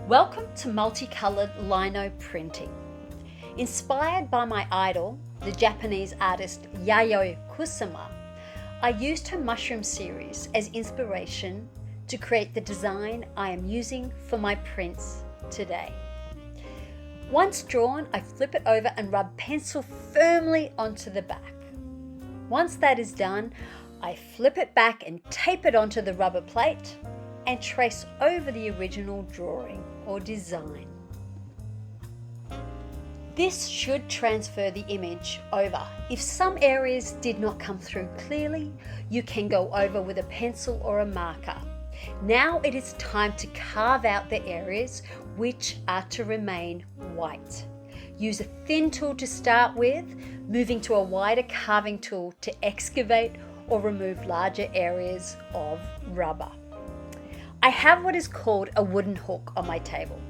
Welcome to multicolored lino printing. Inspired by my idol, the Japanese artist Yayoi Kusama, I used her mushroom series as inspiration to create the design I am using for my prints today. Once drawn, I flip it over and rub pencil firmly onto the back. Once that is done, I flip it back and tape it onto the rubber plate and trace over the original drawing or design. This should transfer the image over. If some areas did not come through clearly, you can go over with a pencil or a marker. Now it is time to carve out the areas which are to remain white. Use a thin tool to start with, moving to a wider carving tool to excavate or remove larger areas of rubber. I have what is called a wooden hook on my table.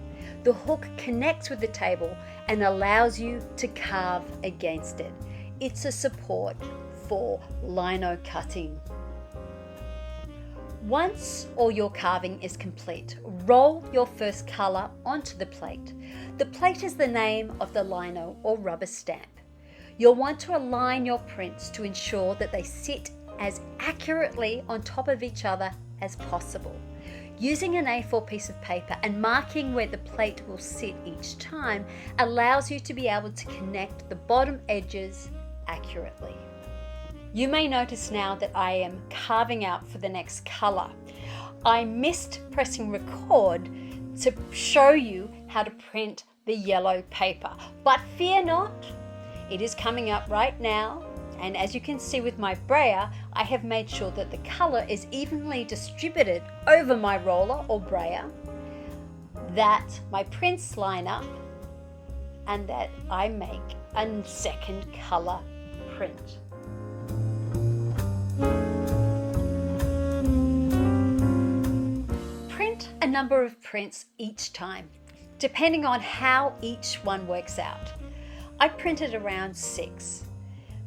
The hook connects with the table and allows you to carve against it. It's a support for lino cutting. Once all your carving is complete, roll your first color onto the plate. The plate is the name of the lino or rubber stamp. You'll want to align your prints to ensure that they sit as accurately on top of each other as possible. Using an A4 piece of paper and marking where the plate will sit each time allows you to be able to connect the bottom edges accurately. You may notice now that I am carving out for the next color. I missed pressing record to show you how to print the yellow paper, but fear not, it is coming up right now. And as you can see with my brayer, I have made sure that the color is evenly distributed over my roller or brayer, that my prints line up, and that I make a second color print. Print a number of prints each time, depending on how each one works out. I printed around 6.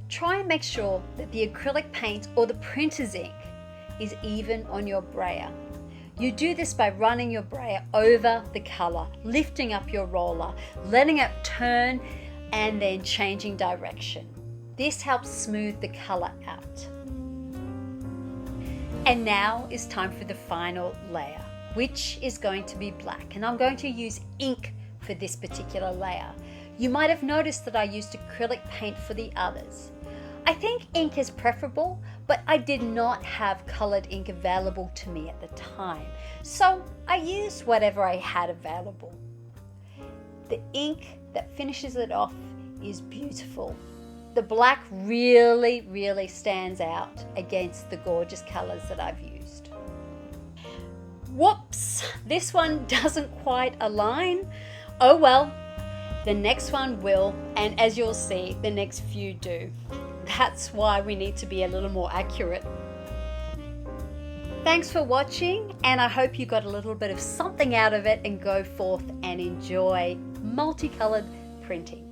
Try and make sure that the acrylic paint or the printer's ink is even on your brayer. You do this by running your brayer over the color, lifting up your roller, letting it turn, and then changing direction. This helps smooth the color out. And now is time for the final layer, which is going to be black. And I'm going to use ink for this particular layer. You might have noticed that I used acrylic paint for the others. I think ink is preferable, but I did not have colored ink available to me at the time, so I used whatever I had available. The ink that finishes it off is beautiful. The black really stands out against the gorgeous colors that I've used. Whoops, this one doesn't quite align. Oh well, the next one will, and as you'll see, the next few do. That's why we need to be a little more accurate. Thanks for watching, and I hope you got a little bit of something out of it and go forth and enjoy multicolored printing.